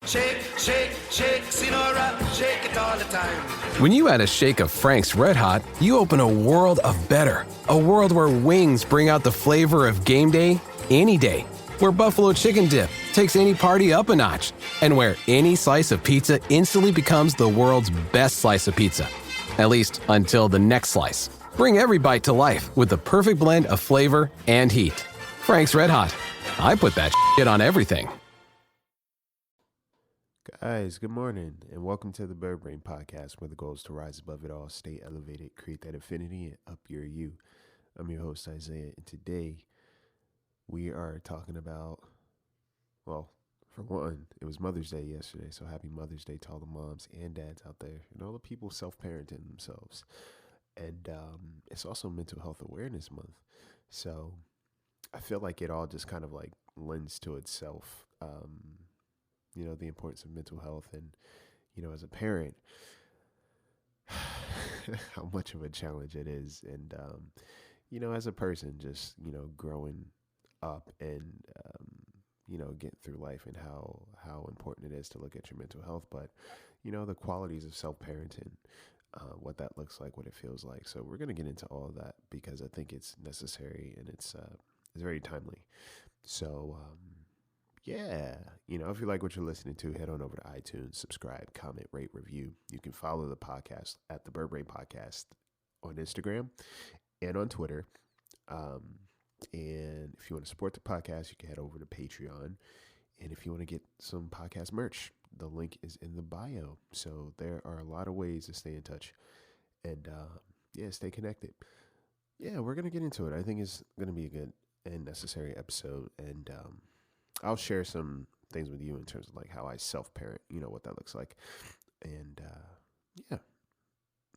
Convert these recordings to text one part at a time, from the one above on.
Shake, shake, shake, Sinora, shake it all the time. When you add a shake of Frank's Red Hot, you open a world of better. A world where wings bring out the flavor of game day any day. Where buffalo chicken dip takes any party up a notch. And where any slice of pizza instantly becomes the world's best slice of pizza. At least until the next slice. Bring every bite to life with the perfect blend of flavor and heat. Frank's Red Hot. I put that shit on everything. Guys, good morning, and welcome to the Bird Brain Podcast, where the goal is to rise above it all, stay elevated, create that affinity, and up your you. I'm your host, Isaiah, and today we are talking about, well, for one, it was Mother's Day yesterday, so happy Mother's Day to all the moms and dads out there, and all the people self-parenting themselves. And it's also Mental Health Awareness Month, so I feel like it all just kind of like lends to itself. The importance of mental health and, as a parent, how much of a challenge it is. And, as a person, just, growing up and, getting through life and how important it is to look at your mental health. But, the qualities of self-parenting, what that looks like, what it feels like. So we're going to get into all of that because I think it's necessary and it's very timely. So, if you like what you're listening to, head on over to iTunes, subscribe, comment, rate, review. You can follow the podcast at the Bird Brain Podcast on Instagram and on Twitter. And if you want to support the podcast, you can head over to Patreon. And if you want to get some podcast merch, the link is in the bio. So there are a lot of ways to stay in touch and, stay connected. Yeah, we're going to get into it. I think it's going to be a good and necessary episode. And, I'll share some things with you in terms of like how I self-parent, what that looks like. And,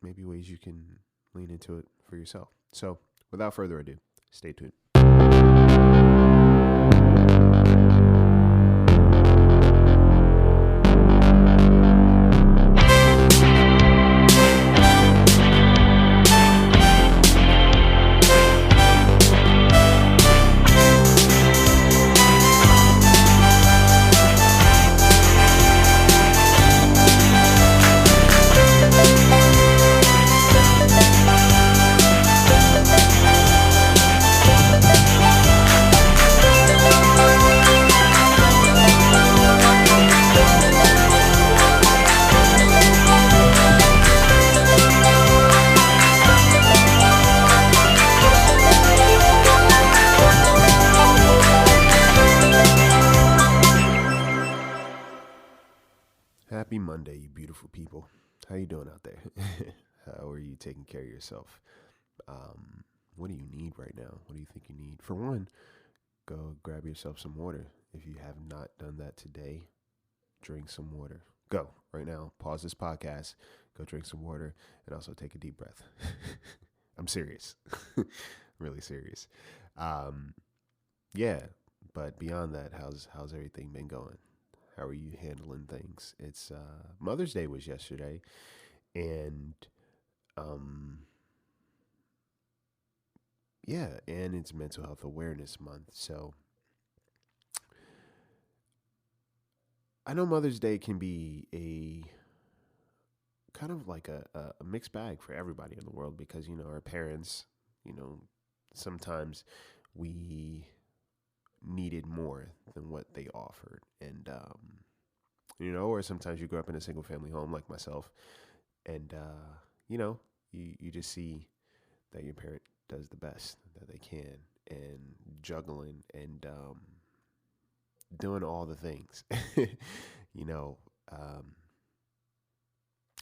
maybe ways you can lean into it for yourself. So without further ado, stay tuned. Happy Monday, you beautiful people. How you doing out there? How are you taking care of yourself? What do you need right now? What do you think you need? For one, go grab yourself some water. If you have not done that today, drink some water. Go right now. Pause this podcast. Go drink some water and also take a deep breath. I'm serious. Really serious. But beyond that, how's everything been going? How are you handling things? It's Mother's Day was yesterday, and and it's Mental Health Awareness Month. So I know Mother's Day can be a kind of like a mixed bag for everybody in the world because, our parents, sometimes we needed more than what they offered. And, or sometimes you grow up in a single family home like myself and, you just see that your parent does the best that they can and juggling and, doing all the things,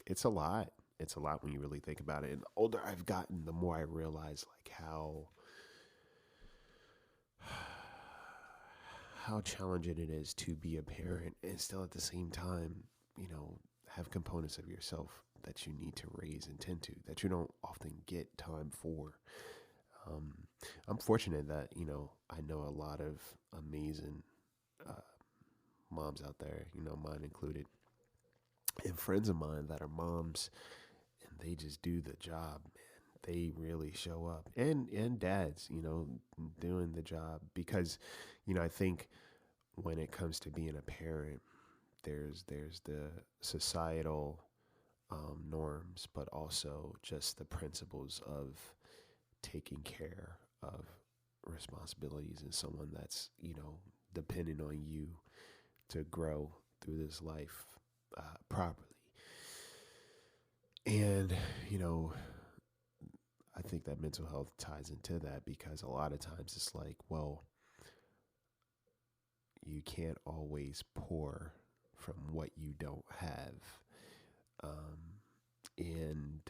it's a lot. It's a lot when you really think about it. And the older I've gotten, the more I realize like how challenging it is to be a parent and still at the same time, have components of yourself that you need to raise and tend to that you don't often get time for. I'm fortunate that, I know a lot of amazing moms out there, mine included, and friends of mine that are moms, and they just do the job, man. They really show up, and dads, doing the job because, I think when it comes to being a parent, There's the societal norms, but also just the principles of taking care of responsibilities and someone that's, depending on you to grow through this life properly. And, I think that mental health ties into that because a lot of times it's like, well, you can't always pour from what you don't have. And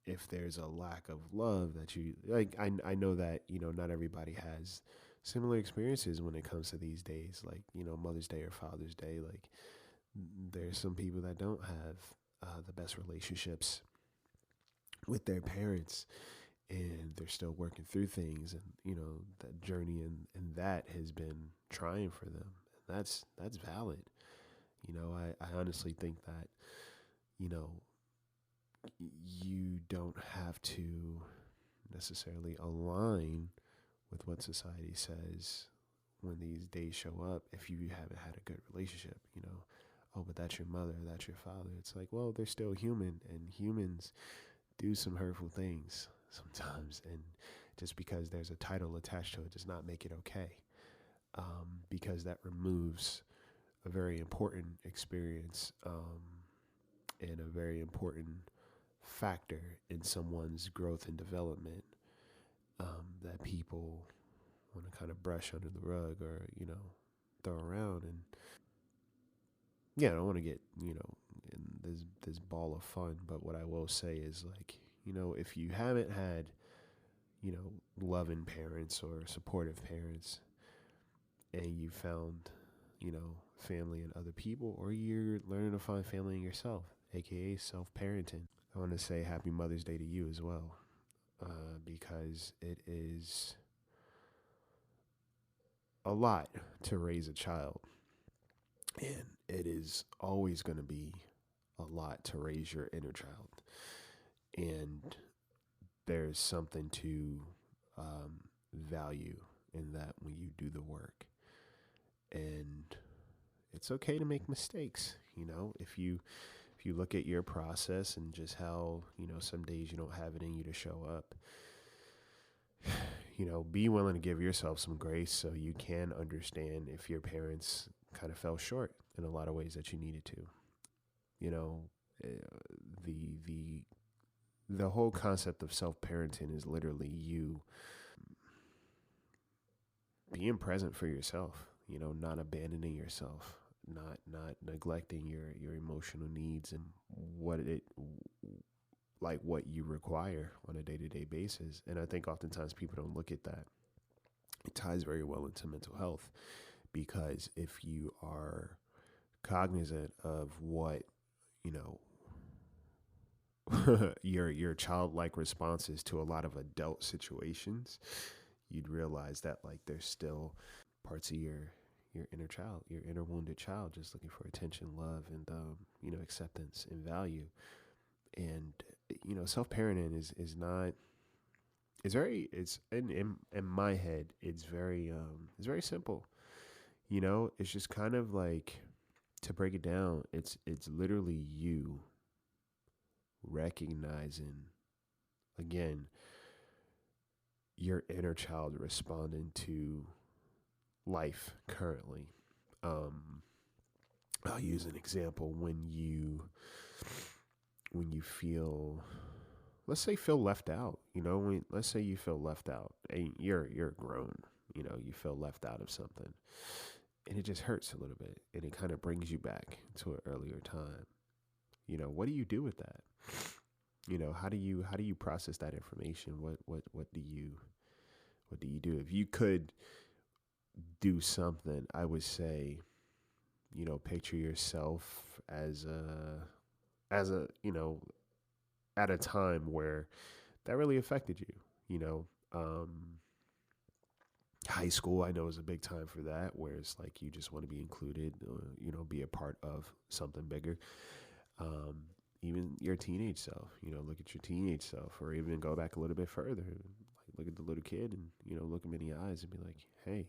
if there's a lack of love that you like, I know that, not everybody has similar experiences when it comes to these days, like, Mother's Day or Father's Day. Like, there's some people that don't have the best relationships with their parents, and they're still working through things, and that journey and that has been trying for them, and that's valid. I honestly think that you don't have to necessarily align with what society says when these days show up if you haven't had a good relationship. Oh, but that's your mother, that's your father. It's like, well, they're still human, and humans do some hurtful things sometimes, and just because there's a title attached to it does not make it okay, because that removes a very important experience, and a very important factor in someone's growth and development, that people want to kind of brush under the rug or throw around. And yeah, I don't want to get in this ball of fun, but what I will say is, like, if you haven't had loving parents or supportive parents, and you found family in other people, or you're learning to find family in yourself, aka self-parenting, I want to say happy Mother's Day to you as well, because it is a lot to raise a child, and it is always going to be a lot to raise your inner child. And there's something to value in that when you do the work. And it's okay to make mistakes. If you look at your process and just how, some days you don't have it in you to show up, be willing to give yourself some grace so you can understand if your parents kind of fell short in a lot of ways that you needed to. The whole concept of self-parenting is literally you being present for yourself, not abandoning yourself, not neglecting your emotional needs and what you require on a day-to-day basis. And I think oftentimes people don't look at that. It ties very well into mental health, because if you are cognizant of what, your childlike responses to a lot of adult situations, you'd realize that, like, there's still parts of your inner child, your inner wounded child, just looking for attention, love, and acceptance and value. And self-parenting is not. It's in my head. It's very simple. It's just kind of like, to break it down, it's literally you recognizing, again, your inner child responding to life currently. I'll use an example. When you feel, let's say, feel left out, let's say you feel left out, and you're grown, you feel left out of something, and it just hurts a little bit, and it kind of brings you back to an earlier time. What do you do with that? How do you process that information? What do you do? If you could do something, I would say, picture yourself as a at a time where that really affected you. High school, I know, is a big time for that, where it's like you just want to be included, be a part of something bigger. Even your teenage self, look at your teenage self, or even go back a little bit further, like look at the little kid and, look him in the eyes and be like, hey,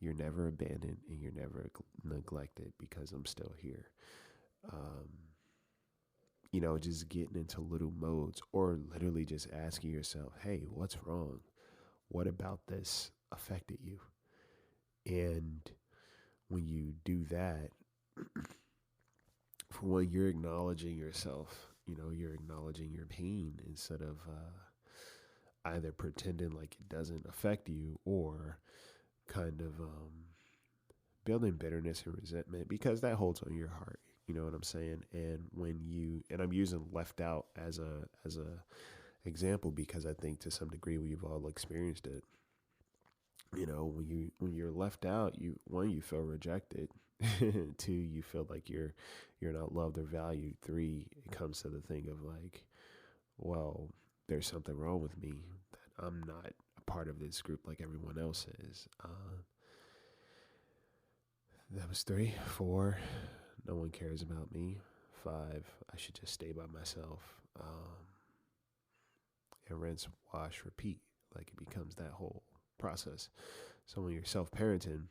You're never abandoned and you're never neglected because I'm still here. Just getting into little modes or literally just asking yourself, hey, what's wrong? What about this affected you? And when you do that, for one, you're acknowledging yourself. You're acknowledging your pain instead of either pretending like it doesn't affect you or kind of building bitterness and resentment, because that holds on your heart. You know what I'm saying? And I'm using left out as a example because I think to some degree we've all experienced it. When you're left out, you feel rejected. Two, you feel like you're not loved or valued. Three, it comes to the thing of like, well, there's something wrong with me that I'm not a part of this group like everyone else is. That was 3. 4, no one cares about me. 5, I should just stay by myself. And rinse, wash, repeat. Like, it becomes that whole process. So when you're self-parenting,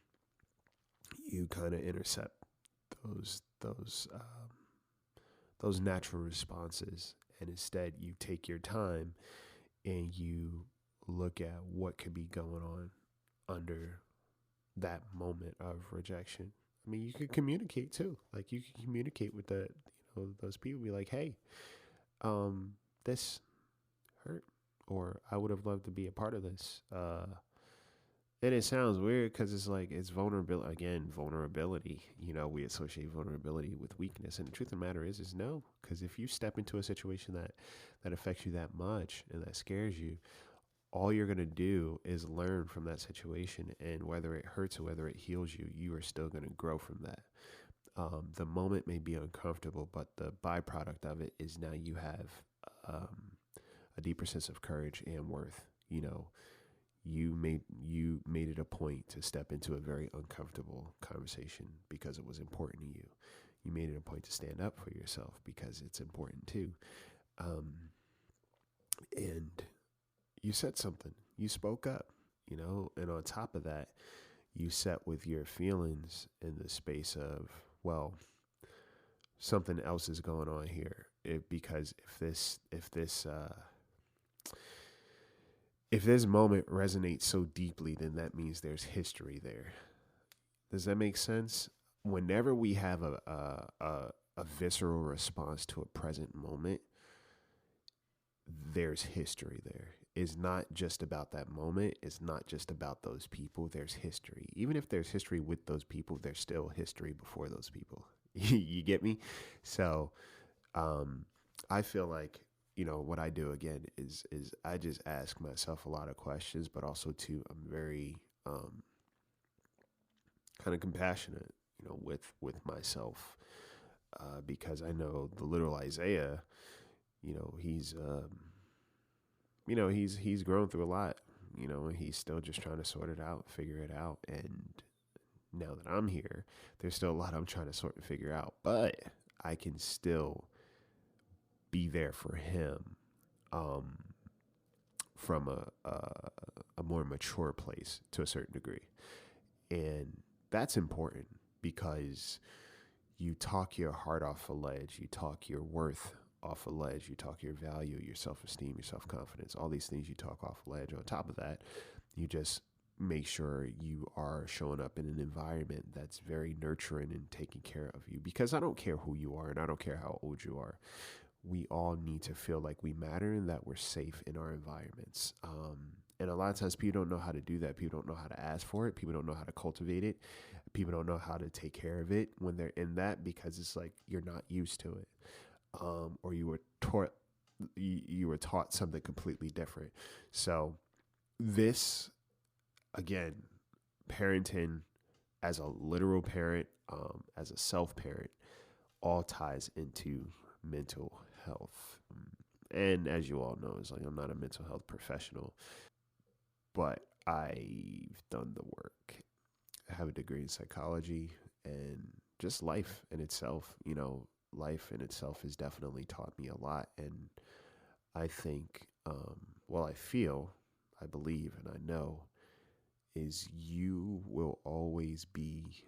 you kind of intercept those natural responses, and instead you take your time and you look at what could be going on under that moment of rejection. I mean, you could communicate too. Like, you can communicate with those people. Be like, hey, this hurt, or I would have loved to be a part of this. And it sounds weird because it's like, it's vulnerability. Again, vulnerability. We associate vulnerability with weakness. And the truth of the matter is no. Because if you step into a situation that affects you that much and that scares you, all you're going to do is learn from that situation. And whether it hurts or whether it heals you, you are still going to grow from that. The moment may be uncomfortable, but the byproduct of it is now you have a deeper sense of courage and worth. You made it a point to step into a very uncomfortable conversation because it was important to you. You made it a point to stand up for yourself because it's important too. And you said something. You spoke up, and on top of that, you sat with your feelings in the space of, well, something else is going on here. Because if this moment resonates so deeply, then that means there's history there. Does that make sense? Whenever we have a visceral response to a present moment, there's history there. It's not just about that moment. It's not just about those people. There's history. Even if there's history with those people, there's still history before those people. You get me? So I feel like, what I do again is I just ask myself a lot of questions, but also too, I'm very kind of compassionate, with myself, because I know the little Isaiah, he's he's grown through a lot, and he's still just trying to sort it out, figure it out. And now that I'm here, there's still a lot I'm trying to sort and figure out, but I can still be there for him from a more mature place to a certain degree. And that's important because you talk your heart off a ledge, you talk your worth off a ledge, you talk your value, your self-esteem, your self-confidence, all these things you talk off a ledge. On top of that, you just make sure you are showing up in an environment that's very nurturing and taking care of you, because I don't care who you are and I don't care how old you are. We all need to feel like we matter and that we're safe in our environments. And a lot of times people don't know how to do that. People don't know how to ask for it. People don't know how to cultivate it. People don't know how to take care of it when they're in that, because it's like you're not used to it. Or you were taught something completely different. So this, again, parenting as a literal parent, as a self-parent, all ties into mental health. And as you all know, it's like, I'm not a mental health professional, but I've done the work. I have a degree in psychology, and just life in itself, life in itself has definitely taught me a lot. And I think, I believe, and I know is you will always be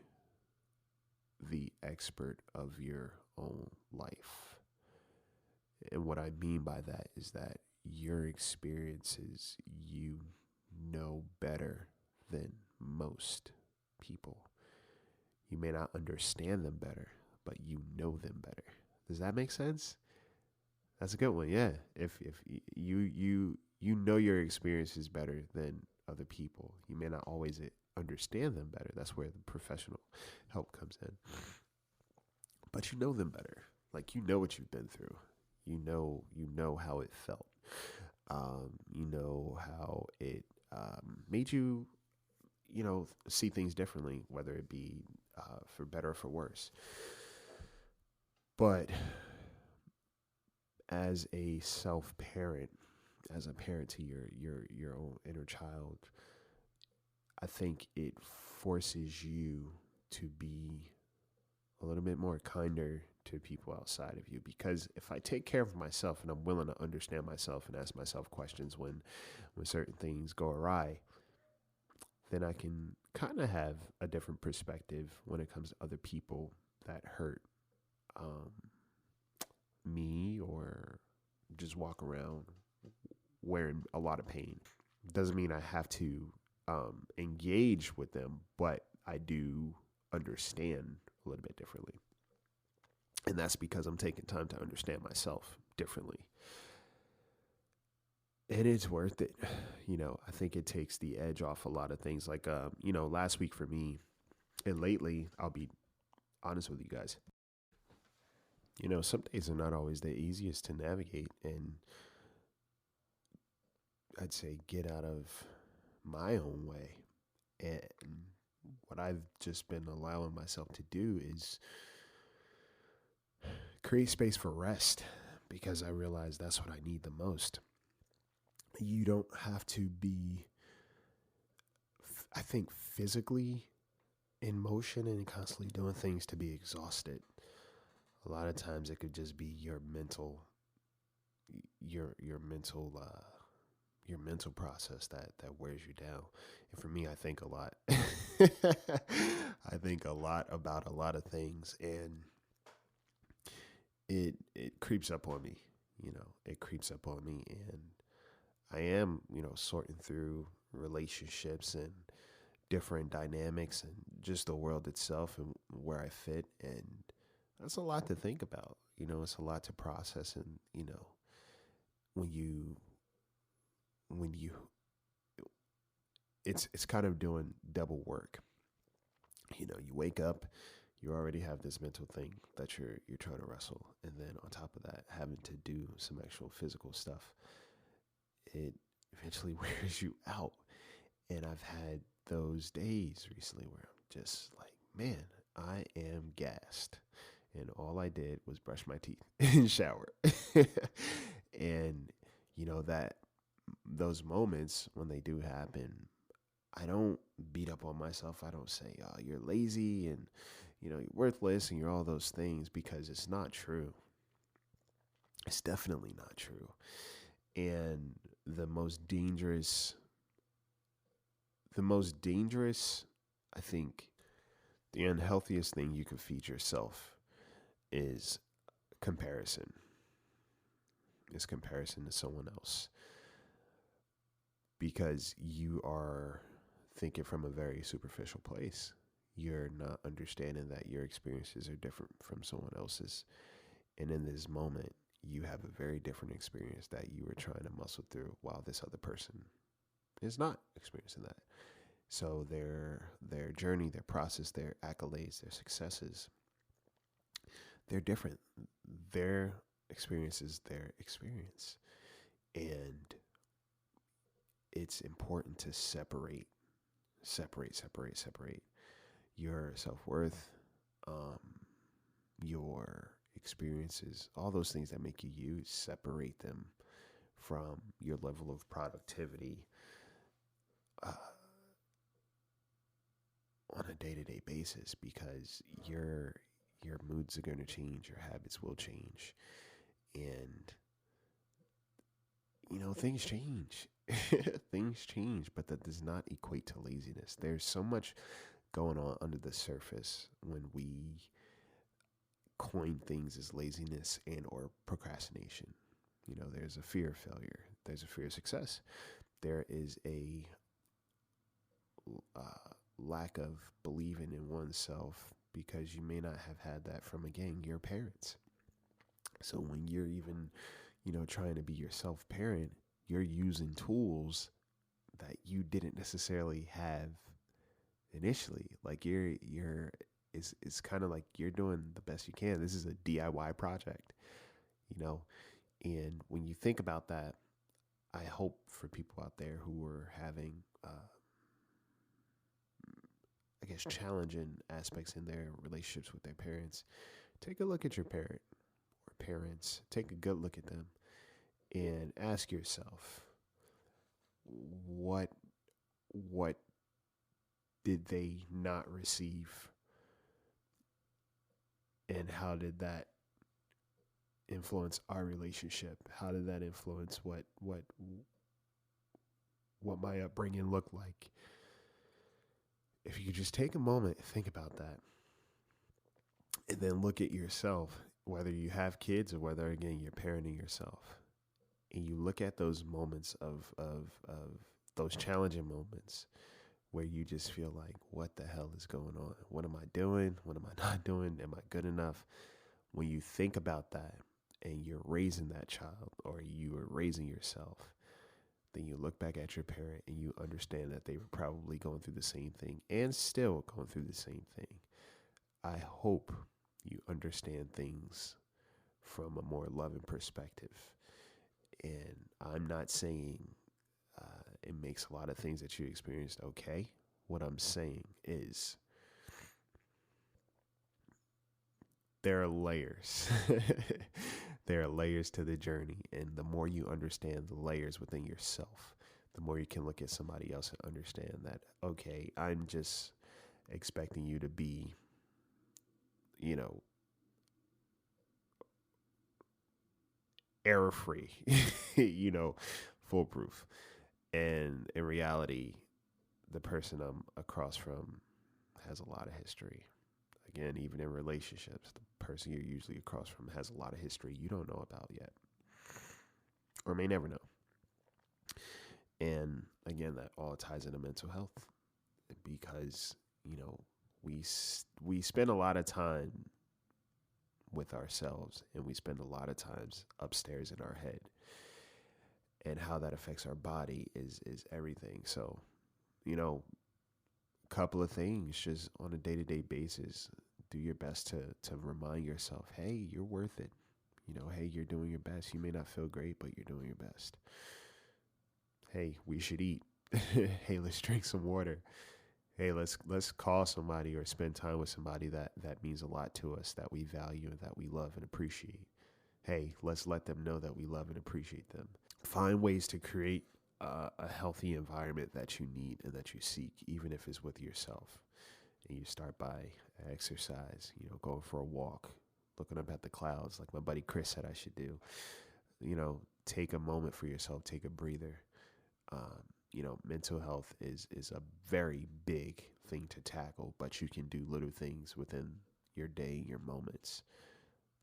the expert of your own life. And what I mean by that is that your experiences you know better than most people. You may not understand them better, but you know them better. Does that make sense? That's a good one. Yeah. If you know your experiences better than other people, you may not always understand them better. That's where the professional help comes in. But you know them better. Like, you know what you've been through. You know how it felt. You know how it made you, see things differently, whether it be for better or for worse. But as a self-parent, as a parent to your own inner child, I think it forces you to be a little bit more kinder to people outside of you. Because if I take care of myself and I'm willing to understand myself and ask myself questions when certain things go awry, then I can kind of have a different perspective when it comes to other people that hurt me or just walk around wearing a lot of pain. Doesn't mean I have to engage with them, but I do understand a little bit differently. And that's because I'm taking time to understand myself differently. And it's worth it. I think it takes the edge off a lot of things. Like, last week for me, and lately, I'll be honest with you guys. Some days are not always the easiest to navigate, and I'd say get out of my own way. And what I've just been allowing myself to do is create space for rest, because I realize that's what I need the most. You don't have to be, I think, physically in motion and constantly doing things to be exhausted. A lot of times it could just be your mental process that wears you down. And for me, I think a lot. I think a lot about a lot of things, and it creeps up on me. It creeps up on me, and I am, sorting through relationships and different dynamics and just the world itself and where I fit. And that's a lot to think about. It's a lot to process. And, it's kind of doing double work. You wake up, you already have this mental thing that you're trying to wrestle. And then on top of that, having to do some actual physical stuff. It eventually wears you out. And I've had those days recently where I'm just like, man, I am gassed. And all I did was brush my teeth and shower. And, that those moments when they do happen, I don't beat up on myself. I don't say, oh, you're lazy and, you're worthless and you're all those things, because it's not true. It's definitely not true. And the most dangerous, I think, the unhealthiest thing you can feed yourself is comparison. It's comparison to someone else, because you are thinking from a very superficial place. You're not understanding that your experiences are different from someone else's. And in this moment, you have a very different experience that you were trying to muscle through, while this other person is not experiencing that. So their journey, their process, their accolades, their successes, they're different. Their experience is their experience. And it's important to separate your self-worth, your experiences, all those things that make you, separate them from your level of productivity on a day-to-day basis, because your moods are going to change, your habits will change, and things change. things change, but that does not equate to laziness. There's so much going on under the surface when we coin things as laziness and or procrastination. There's a fear of failure. There's a fear of success. There is a lack of believing in oneself because you may not have had that from, again, your parents. So when you're even, trying to be your self-parent, you're using tools that you didn't necessarily have initially. Like it's kind of like you're doing the best you can. This is a DIY project, and when you think about that, I hope for people out there who are having, challenging aspects in their relationships with their parents, take a look at your parent or parents. Take a good look at them and ask yourself, what did they not receive, and how did that influence our relationship? How did that influence what my upbringing looked like? If you could just take a moment and think about that, and then look at yourself, whether you have kids or whether, again, you're parenting yourself, and you look at those moments of those challenging moments where you just feel like, what the hell is going on? What am I doing? What am I not doing? Am I good enough? When you think about that and you're raising that child, or you are raising yourself, then you look back at your parent and you understand that they were probably going through the same thing and still going through the same thing. I hope you understand things from a more loving perspective. And I'm not saying it makes a lot of things that you experienced okay. What I'm saying is there are layers. There are layers to the journey. And the more you understand the layers within yourself, the more you can look at somebody else and understand that, okay, I'm just expecting you to be, error-free, foolproof. And in reality, the person I'm across from has a lot of history. Again, even in relationships, the person you're usually across from has a lot of history you don't know about yet, or may never know. And again, that all ties into mental health, because, we spend a lot of time with ourselves, and we spend a lot of times upstairs in our head, and how that affects our body is everything. So, couple of things just on a day-to-day basis. Do your best to remind yourself, hey, you're worth it. Hey, you're doing your best. You may not feel great, but you're doing your best. Hey, we should eat. Hey, let's drink some water. Hey, let's call somebody or spend time with somebody that means a lot to us, that we value and that we love and appreciate. Hey, let's let them know that we love and appreciate them. Find ways to create a healthy environment that you need and that you seek, even if it's with yourself. And you start by exercise, going for a walk, looking up at the clouds like my buddy Chris said I should do. Take a moment for yourself, take a breather. Mental health is a very big thing to tackle, but you can do little things within your day, your moments,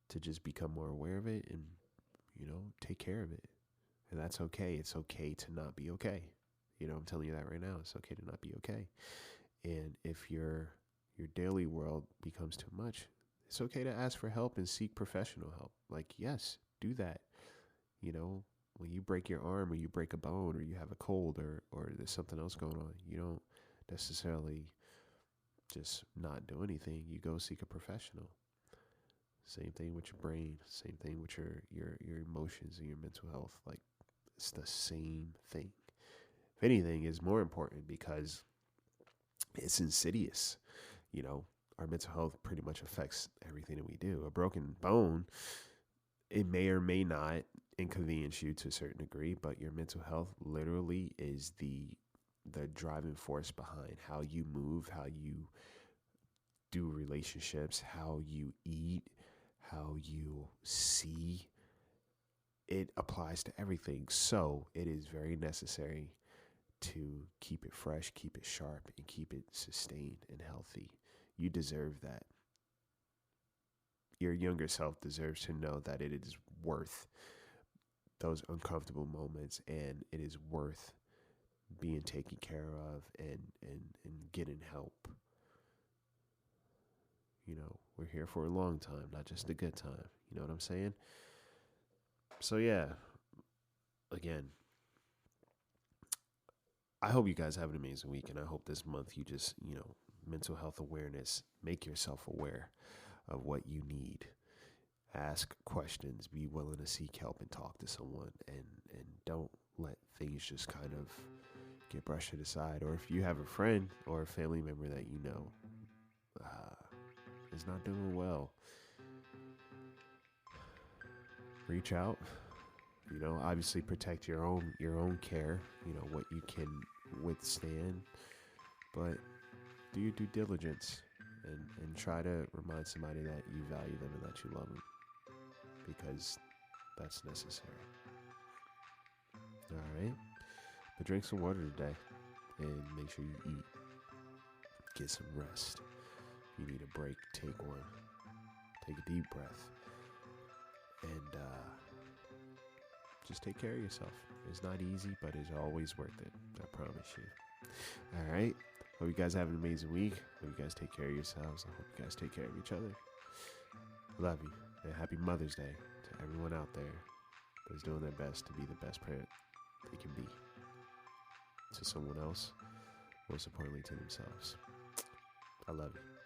to just become more aware of it and, take care of it. And that's okay. It's okay to not be okay. I'm telling you that right now. It's okay to not be okay. And if your daily world becomes too much, it's okay to ask for help and seek professional help. Like, yes, do that. When you break your arm or you break a bone or you have a cold or there's something else going on, you don't necessarily just not do anything. You go seek a professional. Same thing with your brain. Same thing with your emotions and your mental health. Like, it's the same thing. If anything, is more important because it's insidious. Our mental health pretty much affects everything that we do. A broken bone, it may or may not inconvenience you to a certain degree, but your mental health literally is the driving force behind how you move, how you do relationships, how you eat, how you see, it applies to everything. So it is very necessary to keep it fresh, keep it sharp, and keep it sustained and healthy. You deserve that. Your younger self deserves to know that it is worth those uncomfortable moments, and it is worth being taken care of and getting help. You know, we're here for a long time, not just a good time. You know what I'm saying? So yeah, again, I hope you guys have an amazing week, and I hope this month you just, mental health awareness, make yourself aware of what you need. Ask questions, be willing to seek help and talk to someone, and don't let things just kind of get brushed aside. Or if you have a friend or a family member that you know is not doing well, reach out. Obviously protect your own care, what you can withstand, but do your due diligence and try to remind somebody that you value them and that you love them, because that's necessary. All right, but drink some water today and make sure you eat. Get some rest. If you need a break, take one. Take a deep breath and just take care of yourself. It's not easy, but it's always worth it. I promise you. All right. Hope you guys have an amazing week. Hope you guys take care of yourselves. I hope you guys take care of each other. Love you. And happy Mother's Day to everyone out there that's doing their best to be the best parent they can be to someone else, most importantly to themselves. I love you.